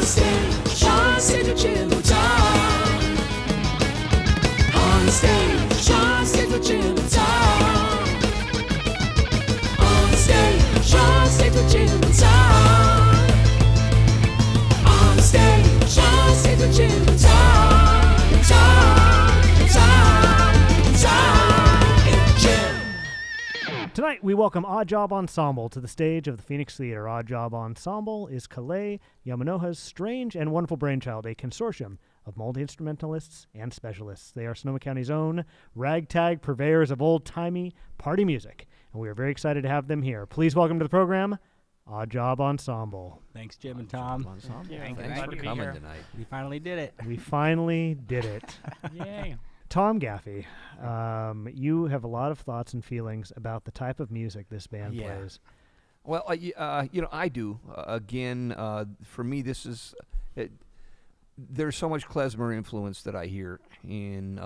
stage, on stage with Jim and Tom. On stage, on stage with Jim and Tom. On stage, on stage with Jim and Tom. On stage with Jim and Tom. Tom and Jim. Tonight, we welcome Oddjob Ensemble to the stage of the Phoenix Theater. Oddjob Ensemble is Kalei Yamanoha's strange and wonderful brainchild, a consortium of multi-instrumentalists and specialists. They are Sonoma County's own ragtag purveyors of old-timey party music, and we are very excited to have them here. Please welcome to the program, Oddjob Ensemble. Thanks, Jim and Tom. Thanks for coming tonight. We finally did it. We finally did it. Yay. Tom Gaffey, you have a lot of thoughts and feelings about the type of music this band plays. Well, I do. Again, for me, this is there's so much klezmer influence that I hear in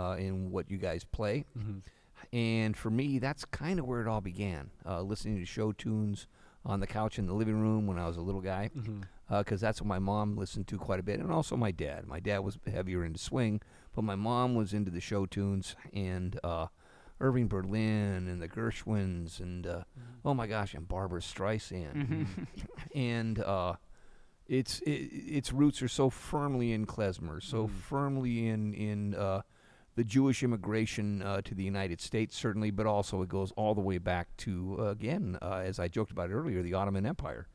what you guys play, and for me, that's kind of where it all began. Listening to show tunes on the couch in the living room when I was a little guy, because that's what my mom listened to quite a bit, and also my dad. My dad was heavier into swing, but my mom was into the show tunes and Irving Berlin and the Gershwins and oh my gosh, and Barbara Streisand, and its roots are so firmly in klezmer, so firmly in the Jewish immigration to the United States, certainly, but also it goes all the way back to, again, as I joked about earlier, the Ottoman Empire.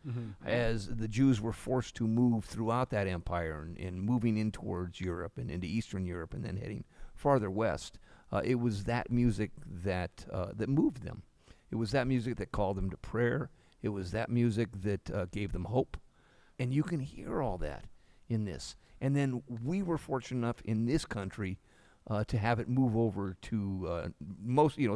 As the Jews were forced to move throughout that empire and moving in towards Europe and into Eastern Europe and then heading farther west, it was that music that moved them. It was that music that called them to prayer. It was that music that gave them hope. And you can hear all that in this. And then we were fortunate enough in this country to have it move over to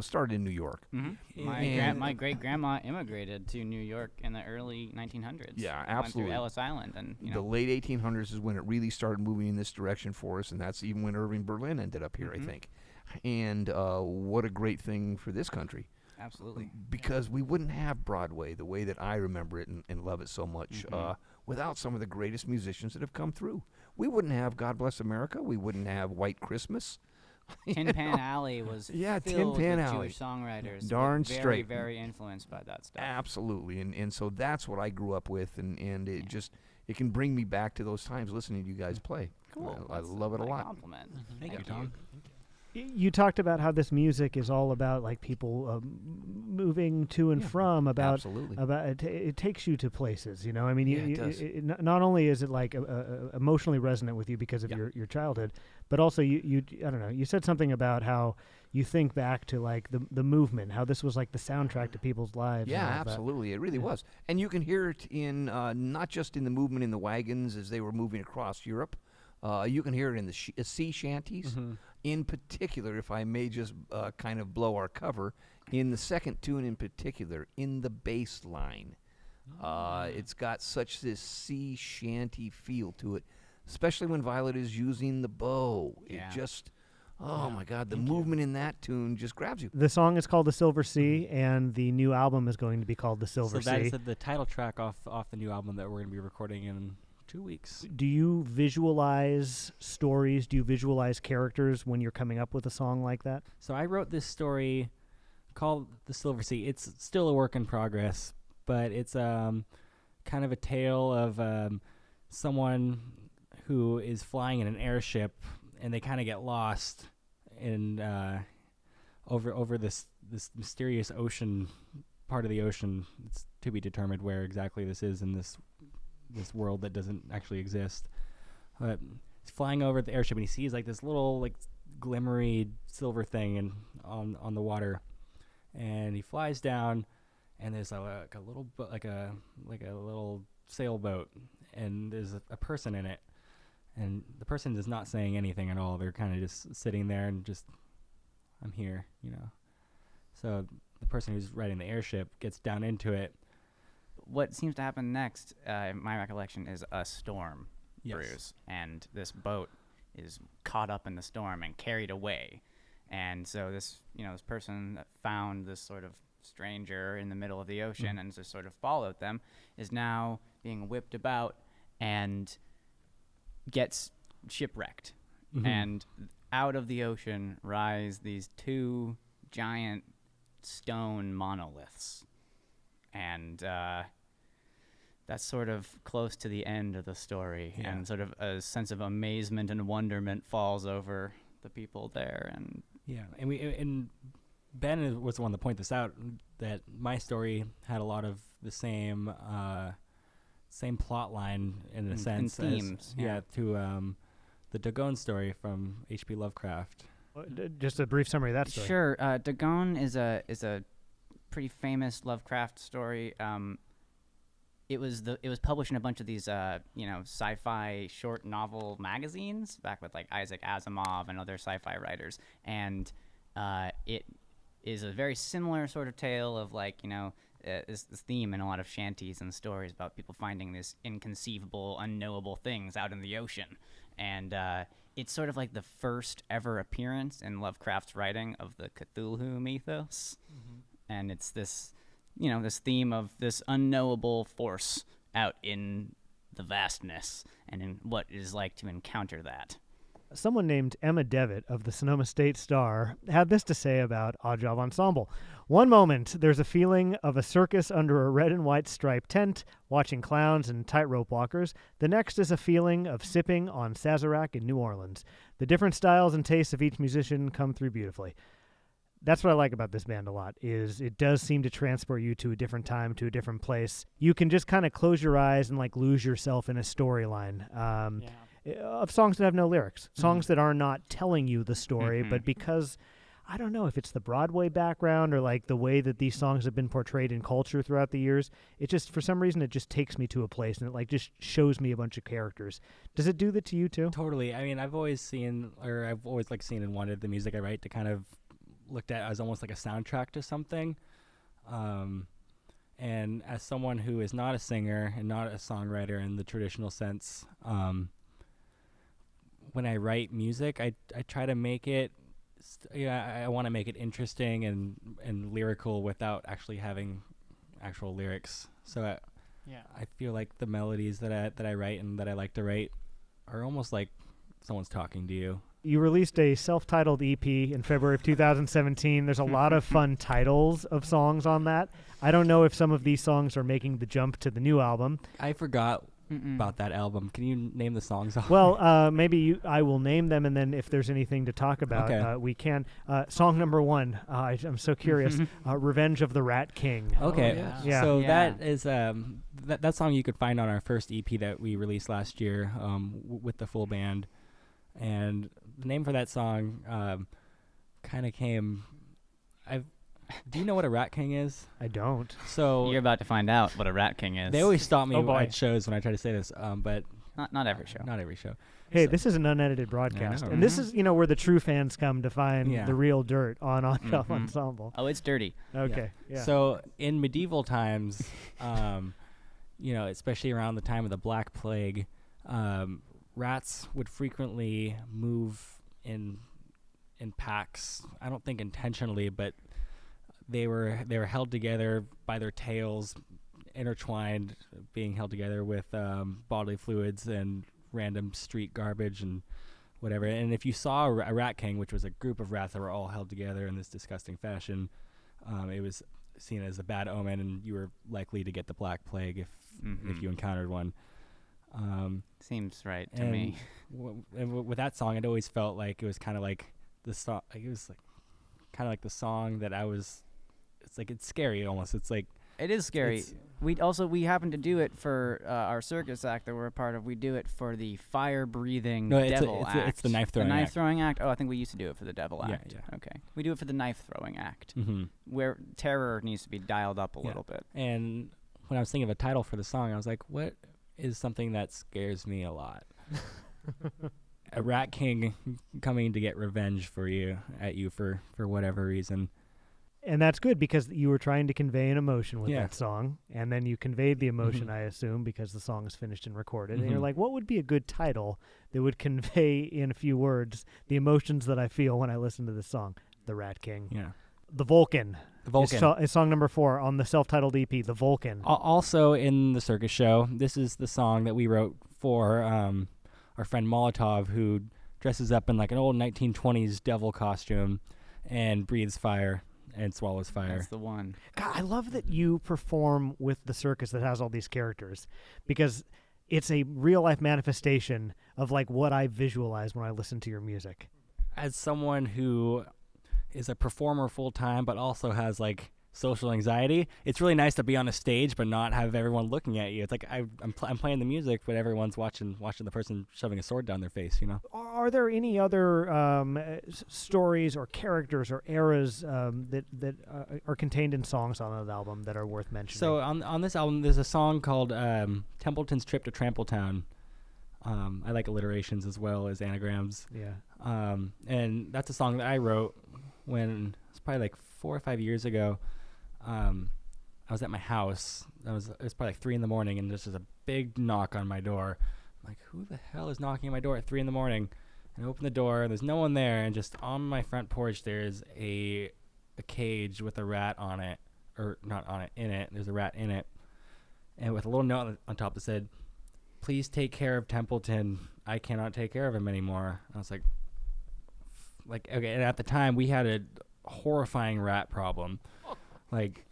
started in New York. My great grandma immigrated to New York in the early 1900s. Yeah, Went absolutely. through Ellis Island, and The late 1800s is when it really started moving in this direction for us, and that's even when Irving Berlin ended up here, I think. And what a great thing for this country. Absolutely. Because we wouldn't have Broadway the way that I remember it and love it so much without some of the greatest musicians that have come through. We wouldn't have God Bless America. We wouldn't have White Christmas. Tin Pan Alley was Tin filled Pan with Alley. Jewish songwriters. Darn very, straight. very influenced by that stuff. Absolutely. And so that's what I grew up with, and it just it can bring me back to those times listening to you guys play. Cool. I love it a lot. Compliment. Thank you, Tom. You talked about how this music is all about like people moving to and from. Absolutely. About it takes you to places. You know, I mean, it does. Not only is it like emotionally resonant with you because of your childhood, but also you I don't know. You said something about how you think back to like the movement, how this was like the soundtrack to people's lives. Yeah, and all absolutely. It really was. And you can hear it in not just in the movement in the wagons as they were moving across Europe. You can hear it in the sea shanties. In particular, if I may just kind of blow our cover, in the second tune in particular, in the bass line. It's got such this sea shanty feel to it, especially when Violet is using the bow. It just, oh my God, the movement in that tune just grabs you. The song is called The Silver Sea, and the new album is going to be called The Silver Sea. So that is the title track off the new album that we're going to be recording in 2 weeks. Do you visualize stories? Do you visualize characters when you're coming up with a song like that? So I wrote this story called The Silver Sea. It's still a work in progress, but it's kind of a tale of someone who is flying in an airship, and they kind of get lost in over this mysterious ocean, part of the ocean. It's to be determined where exactly this is in this world that doesn't actually exist. But he's flying over the airship, and he sees like this little like glimmery silver thing and on the water, and he flies down, and there's like a little sailboat, and there's a person in it, and the person is not saying anything at all. They're kind of just sitting there and just, I'm here, you know. So the person who's riding the airship gets down into it. What seems to happen next, in my recollection, is a storm brews, and this boat is caught up in the storm and carried away. And so this person that found this sort of stranger in the middle of the ocean and just sort of followed them is now being whipped about and gets shipwrecked, and out of the ocean rise these two giant stone monoliths, and that's sort of close to the end of the story, and sort of a sense of amazement and wonderment falls over the people there. And and Ben was the one to point this out, that my story had a lot of the same plot line in a sense, and themes, to the Dagon story from H.P. Lovecraft. Just a brief summary of that story. Sure, Dagon is a pretty famous Lovecraft story. It was published in a bunch of these sci-fi short novel magazines back with like Isaac Asimov and other sci-fi writers, and it is a very similar sort of tale of like this theme in a lot of shanties and stories about people finding these inconceivable, unknowable things out in the ocean, and it's sort of like the first ever appearance in Lovecraft's writing of the Cthulhu mythos, and it's this. This theme of this unknowable force out in the vastness and in what it is like to encounter that. Someone named Emma Devitt of the Sonoma State Star had this to say about Oddjob Ensemble. One moment, there's a feeling of a circus under a red and white striped tent, watching clowns and tightrope walkers. The next is a feeling of sipping on Sazerac in New Orleans. The different styles and tastes of each musician come through beautifully. That's what I like about this band a lot, is it does seem to transport you to a different time, to a different place. You can just kind of close your eyes and like lose yourself in a storyline of songs that have no lyrics, songs that are not telling you the story, but because, I don't know if it's the Broadway background or like the way that these songs have been portrayed in culture throughout the years, it just, for some reason, it just takes me to a place and it like just shows me a bunch of characters. Does it do that to you too? Totally. I mean, I've always seen and wanted the music I write to kind of looked at as almost like a soundtrack to something, and as someone who is not a singer and not a songwriter in the traditional sense, when I write music, I try to make it I want to make it interesting and lyrical without actually having actual lyrics. So I feel like the melodies that I write and that I like to write are almost like someone's talking to you. You released a self-titled EP in February of 2017. There's a lot of fun titles of songs on that. I don't know if some of these songs are making the jump to the new album. I forgot about that album. Can you name the songs? Well, maybe I will name them, and then if there's anything to talk about, we can. Song number 1, I'm so curious, Revenge of the Rat King. Okay, yeah. So that is that song you could find on our first EP that we released last year with the full band. And the name for that song kind of came. Do you know what a Rat King is? I don't. So You're about to find out what a Rat King is. they always stop me Oh, boy. at shows when I try to say this, but Not every show. not every show. Hey, So- this is an unedited broadcast, know. and this is where the true fans come to find Yeah. the real dirt on Oddjob Ensemble. Oh, it's dirty. Okay, yeah. So in medieval times, especially around the time of the Black Plague, rats would frequently move in packs. I don't think intentionally, but they were held together by their tails, intertwined, being held together with bodily fluids and random street garbage and whatever. And if you saw a rat king, which was a group of rats that were all held together in this disgusting fashion, it was seen as a bad omen, and you were likely to get the Black Plague if you encountered one. Seems right to me. With that song, it always felt like it was kind of like the song. It was like kind of like the song that I was. It's like it's scary almost. It's like It is scary. We happen to do it for our circus act that we're a part of. We do it for the fire-breathing devil act. It's the knife throwing. The knife act. throwing act. Oh, I think we used to do it for the devil Yeah, act. yeah. Okay, we do it for the knife throwing act, Mm-hmm. where terror needs to be dialed up a Yeah. little bit. And when I was thinking of a title for the song, I was like, what is something that scares me a lot? A rat king coming to get revenge for you for whatever reason. And that's good because you were trying to convey an emotion with Yeah. that song, and then you conveyed the emotion, I assume, because the song is finished and recorded. And you're Mhm. like, what would be a good title that would convey in a few words the emotions that I feel when I listen to this song? The Rat King. Yeah. The Vulcan. The Vulcan. Is song number 4 on the self-titled EP, The Vulcan. Also in the circus show, this is the song that we wrote for our friend Molotov, who dresses up in like an old 1920s devil costume and breathes fire and swallows fire. That's the one. God, I love that you perform with the circus that has all these characters, because it's a real life manifestation of like what I visualize when I listen to your music. As someone who is a performer full time but also has like social anxiety, it's really nice to be on a stage but not have everyone looking at you. It's like I'm playing the music, but everyone's watching the person shoving a sword down their face, you know. Are there any other stories or characters or eras that are contained in songs on that album that are worth mentioning? So on this album, there's a song called Templeton's Trip to Trampletown. I like alliterations as well as anagrams. Yeah. And that's a song that I wrote when it's probably like 4 or 5 years ago. I was at my house. It was probably like 3 a.m, and there's just a big knock on my door. I'm like, who the hell is knocking on my door at 3 a.m? And I open the door, and there's no one there. And just on my front porch, there's a cage with a rat on it, or not on it, in it. There's a rat in it, and with a little note on top that said, "Please take care of Templeton. I cannot take care of him anymore." I was like, okay. And at the time, we had a horrifying rat problem. Like,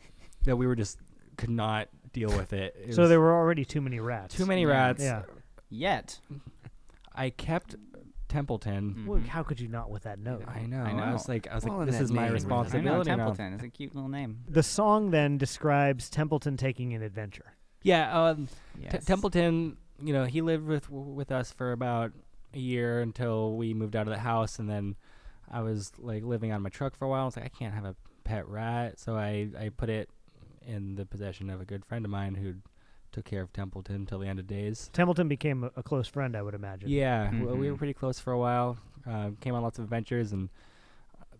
that we were just could not deal with it. So there were already too many rats. Too many rats. Yeah. Yet. I kept Templeton. Well, how could you not with that note? I know. I know. I was like, Well, and this that is my name, I know, responsibility now. Templeton. It's a cute little name. The song then describes Templeton taking an adventure. Yeah. Yes. Templeton, he lived with us for about a year until we moved out of the house, and then I was like living on my truck for a while. I was like, I can't have a pet rat, so I put it in the possession of a good friend of mine who took care of Templeton until the end of days. Templeton became a close friend, I would imagine. Yeah, we Mhm. were pretty close for a while. Came on lots of adventures, and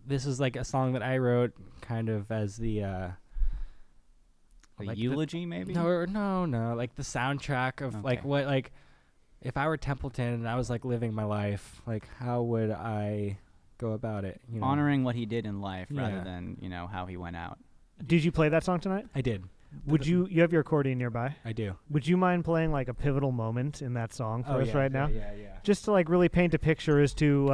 this is like a song that I wrote kind of as the like eulogy, maybe? no, like the soundtrack of like Okay. what, like if I were Templeton and I was like living my life, like how would I go about it? Honoring what he did in life Yeah. rather than, how he went out. Did you play that song tonight? I did. Would you have your accordion nearby? I do. Would you mind playing like a pivotal moment in that song for us right now? Yeah. Just to like really paint a picture as to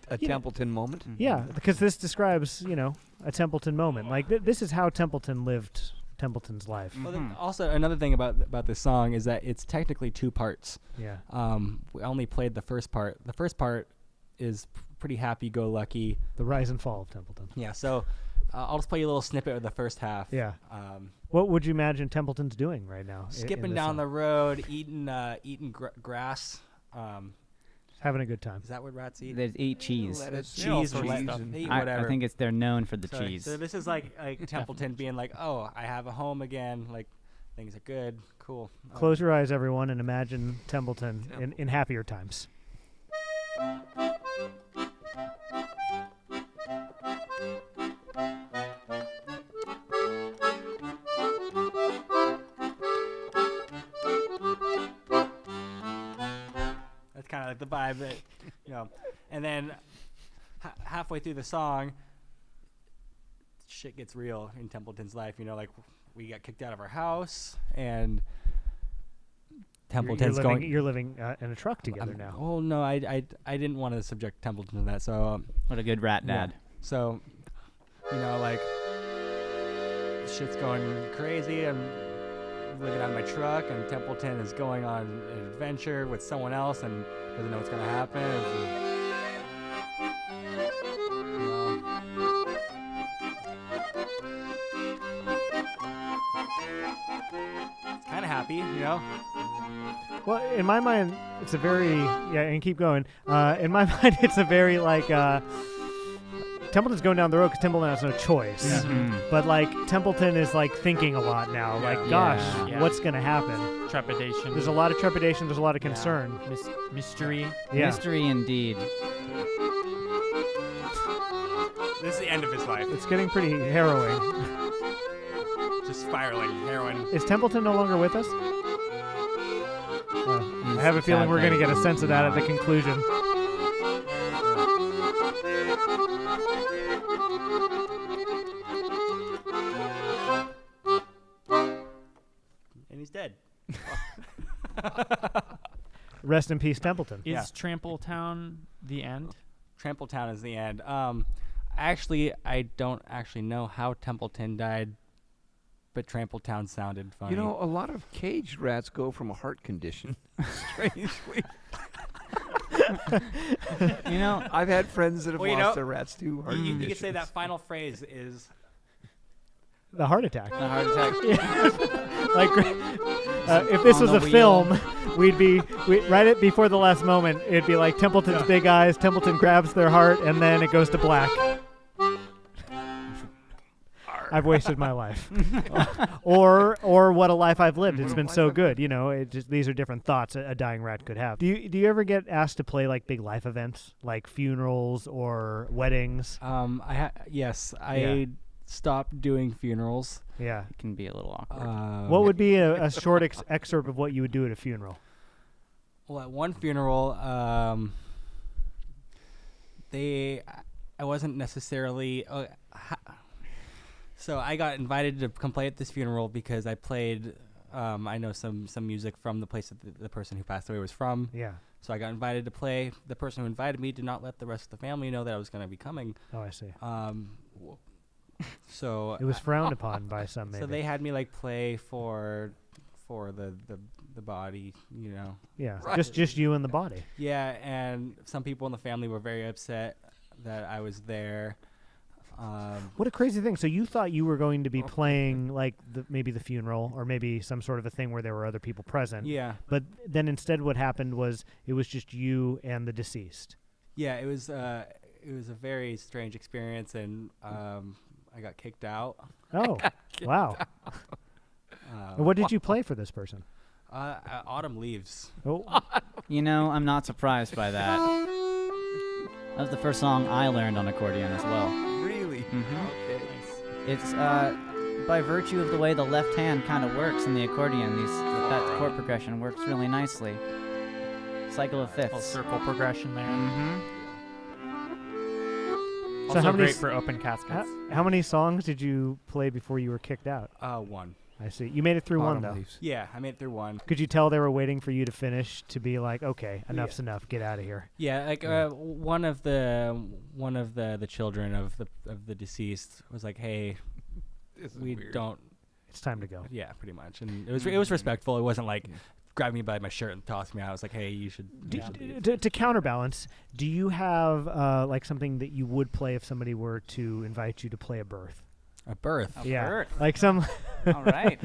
A Templeton moment. yeah, because this describes, a Templeton moment. Like this is how Templeton lived Templeton's life. Well, also another thing about this song is that it's technically 2 parts. Yeah. We only played the first part. The first part is pretty happy-go-lucky. The rise and fall of Templeton. Yeah, so I'll just play you a little snippet of the first half. Yeah. What would you imagine Templeton's doing right now? Skipping down the road, eating grass. having a good time. Is that what rats eat? They eat cheese. Lettuce, Cheese or cheese, stuff. and- They eat I whatever. think they're known for the Sorry. cheese. So this is like Templeton being like, oh, I have a home again. Like, things are good. Cool. Close your eyes, everyone, and imagine Templeton in happier times. That's kind of like the vibe that, and then halfway through the song, shit gets real in Templeton's life. Like we got kicked out of our house, and Templeton's You're living in a truck together now. Oh no, I didn't want to subject Templeton to that. So What a good rat dad. so, like shit's going crazy. I'm living out of my truck, and Templeton is going on an adventure with someone else and doesn't know what's gonna happen. It's kind of happy, Well, in my mind, it's a very and keep going. In my mind, it's a very like Templeton's going down the road because Templeton has no choice. But like Templeton is like thinking a lot now. Like, gosh, Yeah. what's gonna happen? Trepidation. There's a lot of trepidation. There's a lot of concern. mystery. Yeah. Mystery indeed. This is the end of his life. It's getting pretty harrowing. Just spiraling, heroin. Is Templeton no longer with us? I have a feeling we're going to get a sense of that at the conclusion. And he's dead. Rest in peace, Templeton. Is Yeah. Trample Town the end? Trampletown is the end. Actually, I don't actually know how Templeton died, but Trampletown sounded funny. You know, a lot of caged rats go from a heart condition. Strangely. You know, I've had friends that have Well, you lost know, their rats to heart you conditions. could say that final phrase is The heart attack. the heart attack. Like, if this On was the a wheel. film, we'd right at before the last moment. It'd be like Templeton's big eyes. Templeton grabs their heart, and then it goes to black. I've wasted my life, or what a life I've lived. It's been so good, you know. It just these are different thoughts a dying rat could have. Do you ever get asked to play like big life events, like funerals or weddings? yes, Yeah. I stopped doing funerals. Yeah. It can be a little awkward. What would be a short excerpt of what you would do at a funeral? Well, at one funeral, I wasn't necessarily. So I got invited to come play at this funeral because I played. I know some music from the place that the person who passed away was from. Yeah. So I got invited to play. The person who invited me did not let the rest of the family know that I was going to be coming. Oh, I see. So It was frowned upon by some. Maybe. so they had me like play for the body, you know. Yeah. Right. Just you and the body. Yeah, and some people in the family were very upset that I was there. What a crazy thing. So you thought you were going to be playing like maybe the funeral or maybe some sort of a thing where there were other people present. Yeah. But then instead what happened was it was just you and the deceased. Yeah, it was a very strange experience, and I got kicked out. Oh, wow. And what did you play for this person? Autumn Leaves. Oh, You know, I'm not surprised by that. That was the first song I learned on accordion as well. Really? Okay. It's by virtue of the way the left hand kind of works in the accordion. That chord progression works really nicely. Cycle of Little fifths. circle progression there. Mm-hmm. So Also how many great s- for open caskets. how many songs did you play before you were kicked out? One. I see. You made it through one Autumn though. leaves. Yeah, I made it through one. Could you tell they were waiting for you to finish to be like, okay, enough's enough, get out of here? Yeah, like Yeah. one of the children of the deceased was like, "Hey, This is we weird. don't." It's time to go. Yeah, pretty much, and it was respectful. It wasn't like grab me by my shirt and toss me out. I was like, "Hey, you should." To counterbalance, do you have like something that you would play if somebody were to invite you to play a birth? A birth. Yeah, birth. like some. All right.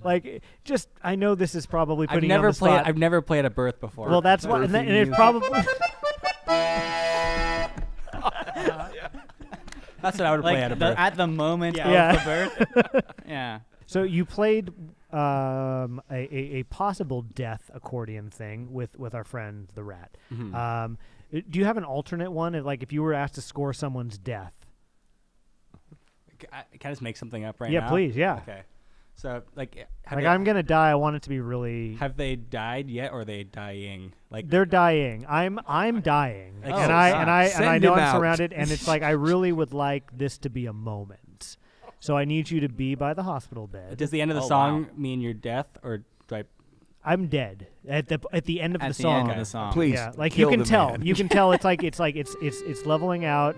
Like just, I know this is probably I've putting you on never the played. spot. I've never played a birth before. Well, that's why, and it probably. that's what I would play at a birth. At the moment Yeah. of the birth. Yeah. So you played a possible death accordion thing with our friend the rat. Mhm. Do you have an alternate one? Like if you were asked to score someone's death? Can I just make something up right Yeah, now? please, yeah. Okay. So like, Like I'm gonna die. I want it to be really. have they died yet, or are they dying? Like They're dying. I'm dying, Like, and oh, I God. Send know him I'm out. surrounded, and it's like I really would like this to be a moment. So I need you to be by the hospital bed. does the end of the Oh, song wow. mean your death, or do I? I'm dead at the end of At the the song. end of the song. Please, Yeah, like kill you can the tell. man. You can tell. It's leveling out.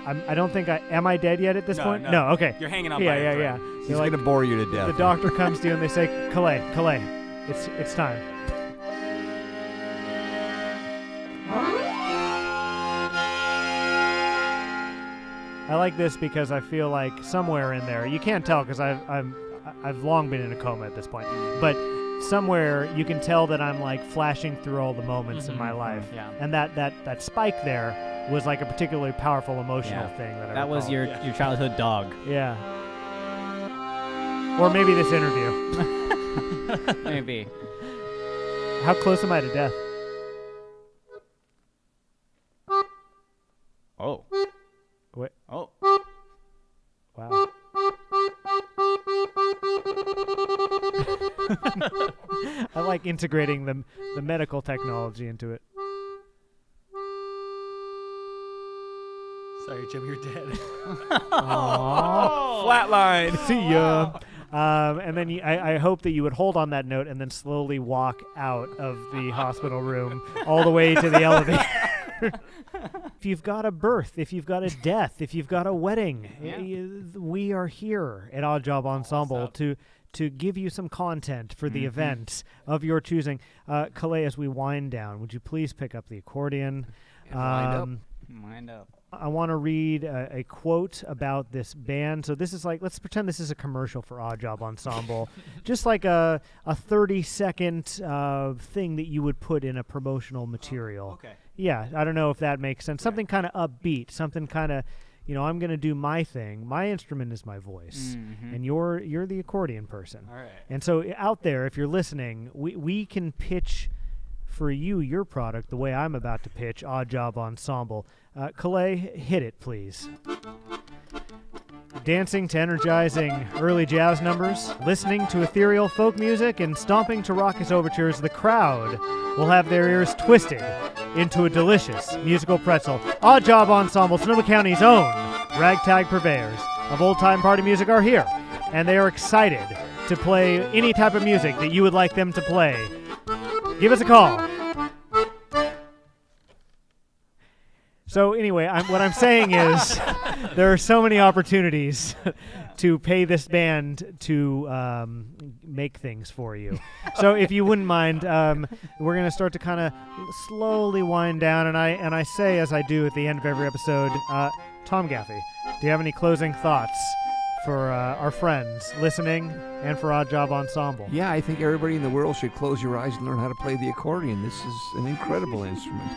I don't think am I dead yet at this No, point? no. Okay. You're hanging on. Yeah, by a yeah, thread. yeah. He's You're like, gonna bore you to death. the doctor comes to you and they say, Kalei, it's time. I like this because I feel like somewhere in there, you can't tell because I've long been in a coma at this point, but somewhere you can tell that I'm like flashing through all the moments in my life, Yeah. and that spike there was like a particularly powerful emotional Yeah. thing that I That was recall. your childhood dog. Yeah. Or maybe this interview. Maybe. How close am I to death? Oh. Wait. Oh. Wow. I like integrating the medical technology into it. Sorry, Jim, you're dead. Aww. Flatline. See ya. And then I hope that you would hold on that note and then slowly walk out of the hospital room all the way to the elevator. If you've got a birth, if you've got a death, if you've got a wedding, we are here at Oddjob Ensemble to give you some content for the event of your choosing. Kalei, as we wind down, would you please pick up the accordion? Wind up. I want to read a quote about this band. So this is like, let's pretend this is a commercial for Oddjob Ensemble. Just like a 30-second thing that you would put in a promotional material. Okay. Yeah, I don't know if that makes sense. Something kind of upbeat, something kind of, I'm going to do my thing. My instrument is my voice, and you're the accordion person. All right. And so out there, if you're listening, we can pitch for you your product the way I'm about to pitch Oddjob Ensemble. Kalei, hit it, please. Dancing to energizing early jazz numbers, listening to ethereal folk music, and stomping to raucous overtures, the crowd will have their ears twisted into a delicious musical pretzel. Oddjob Ensemble, Sonoma County's own ragtag purveyors of old-time party music, are here, and they are excited to play any type of music that you would like them to play. Give us a call. So anyway, what I'm saying is there are so many opportunities to pay this band to make things for you. So if you wouldn't mind, we're going to start to kind of slowly wind down. And I say, as I do at the end of every episode, Tom Gaffey, do you have any closing thoughts for our friends listening and for Oddjob Ensemble? Yeah, I think everybody in the world should close your eyes and learn how to play the accordion. This is an incredible instrument.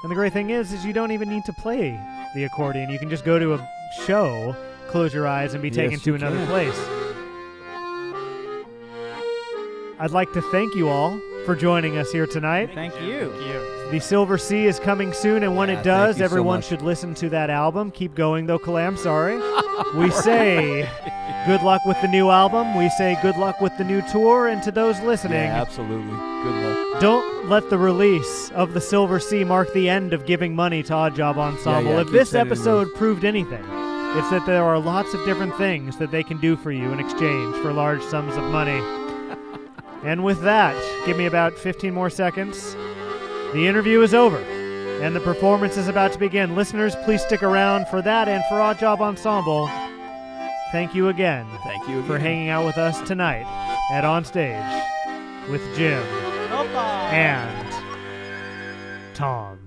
And the great thing is you don't even need to play the accordion. You can just go to a show, close your eyes, and be taken to another place. I'd like to thank you all for joining us here tonight. Thank you. The Silver Sea is coming soon, and when it does, thank you so everyone much. should listen to that album. Keep going, though, Kalei, I'm sorry. We say good luck with the new album. We say good luck with the new tour, and to those listening, Absolutely. Good luck. don't let the release of the Silver Sea mark the end of giving money to Oddjob Ensemble. Yeah, If keep this sending episode proved anything, it's that there are lots of different things that they can do for you in exchange for large sums of money. And with that, give me about 15 more seconds. The interview is over, and the performance is about to begin. Listeners, please stick around for that and for Oddjob Ensemble. Thank you again. Thank you For hanging out with us tonight at Onstage with Jim and Tom.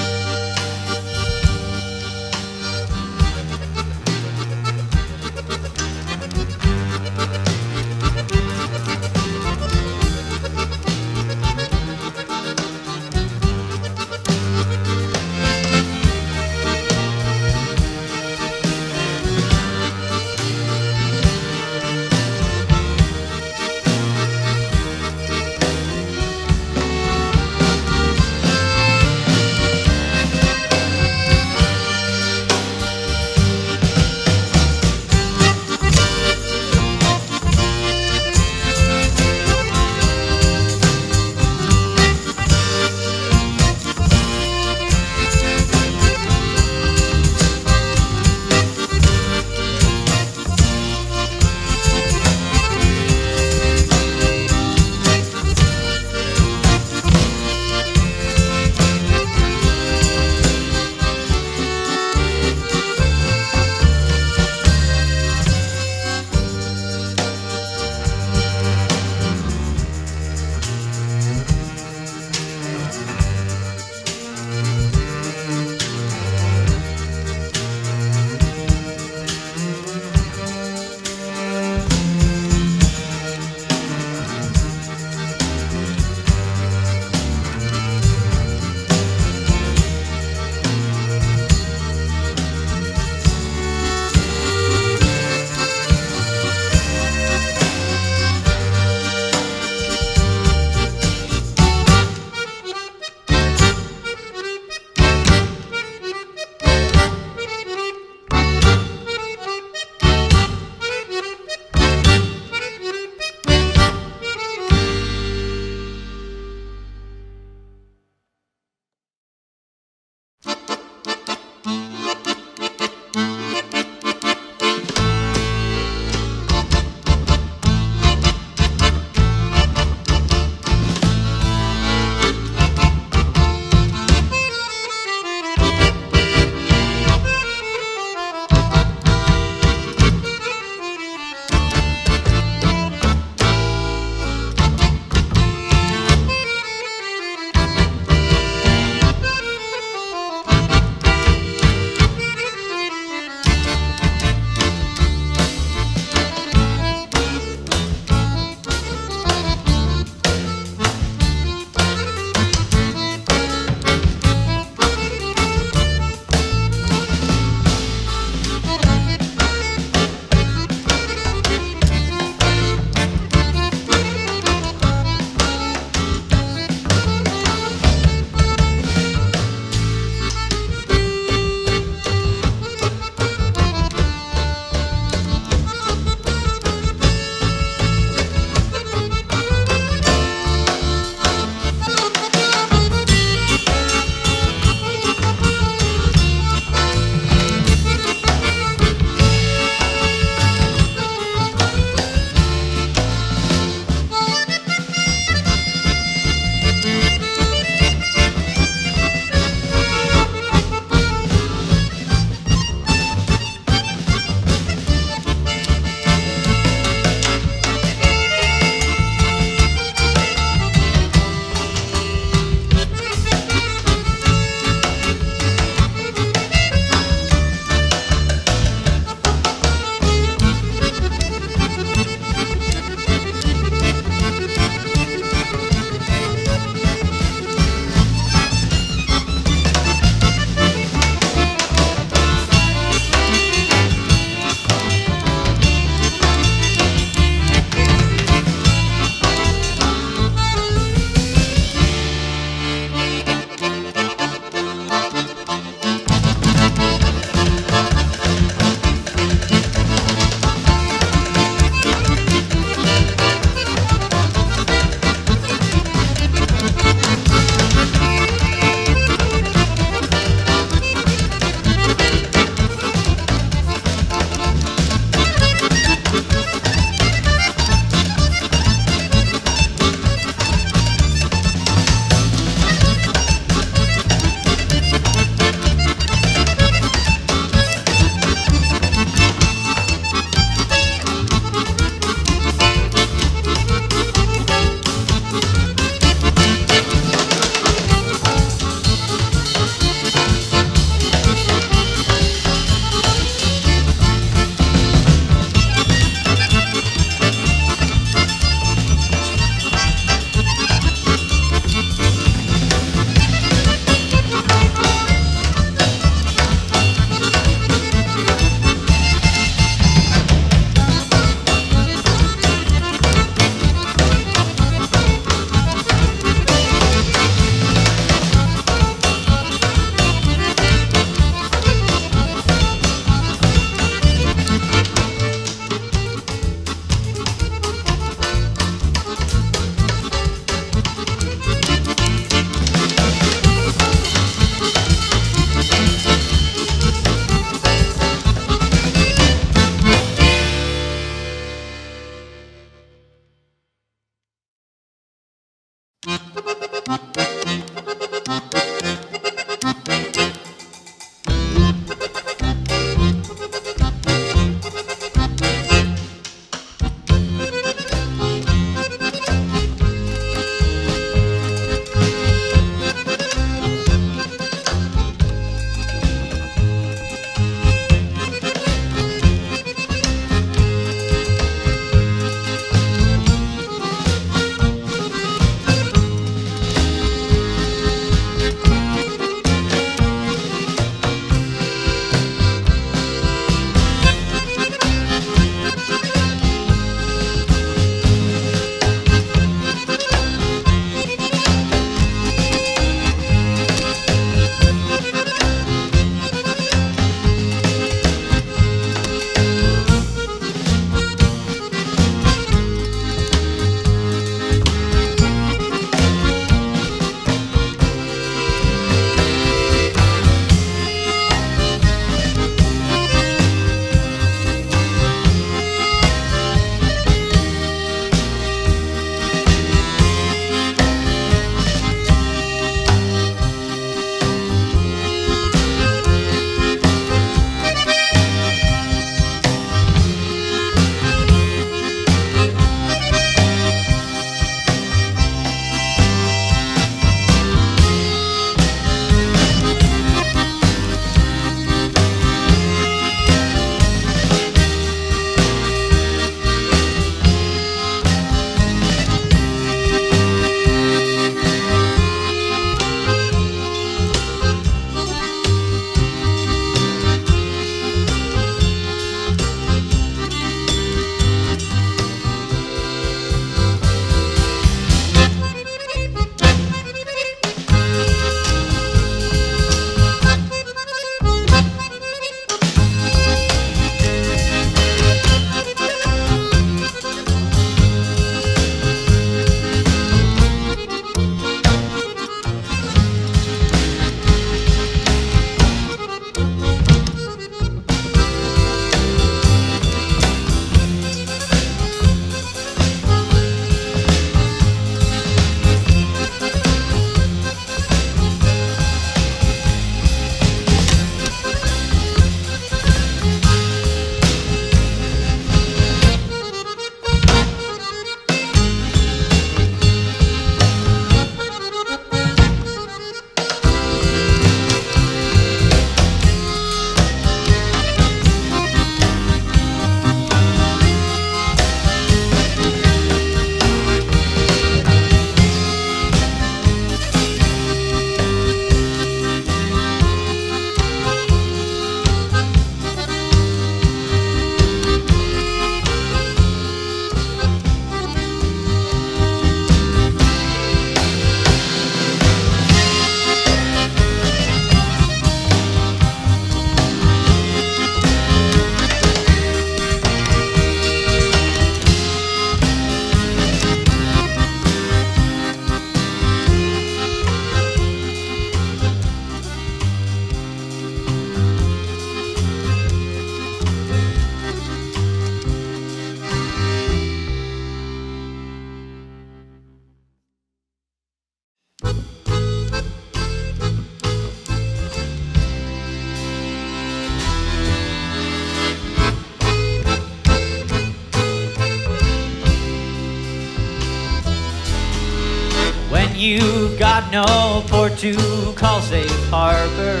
you've got no port to call safe harbor,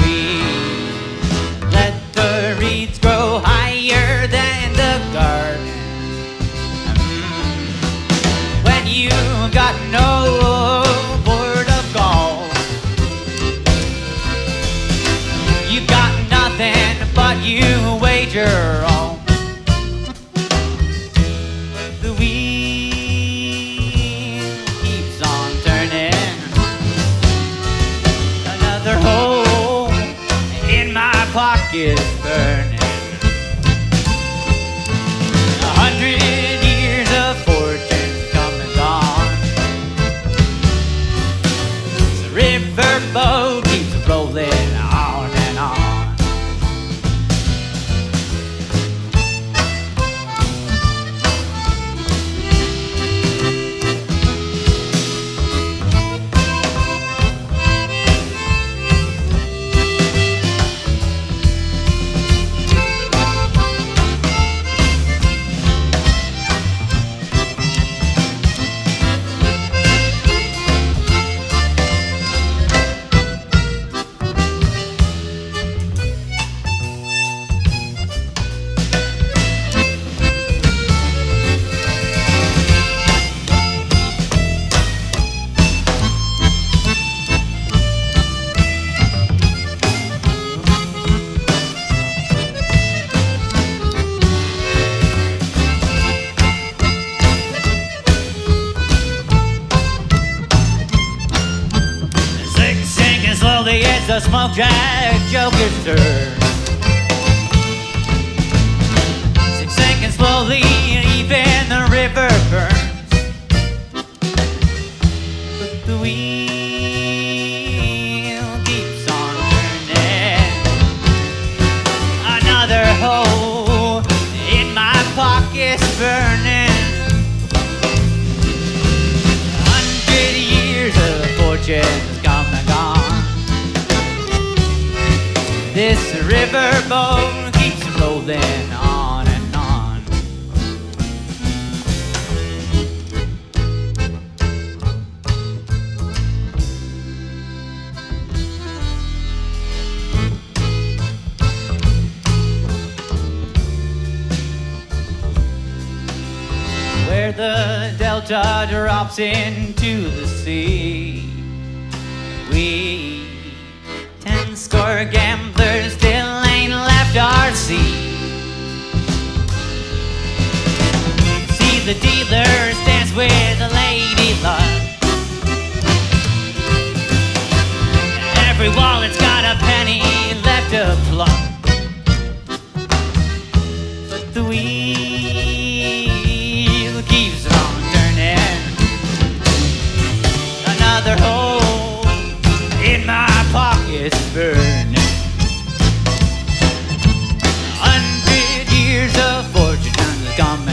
we let the reeds grow higher than the garden. When you've got no port of call, you got nothing but you wager all. The wheel keeps on turning. Another hole in my pocket burning. 100 years of fortune come and gone. The riverboat keeps rolling on and on. Slowly as the smoke jack joker's turn. Sinking slowly, even the river burns. But the wheel keeps on turning. Another hole in my pocket's burning. 100 years of fortune's come and gone. This riverboat keeps rolling on and on. Where the delta drops into the sea, we 10 score gamblers still ain't left our seat. See the dealers dance with the lady luck. Every wallet's got a penny left to pluck. But the wheel keeps on turning. Another hole in my pocket's burning. 100 years of fortune has come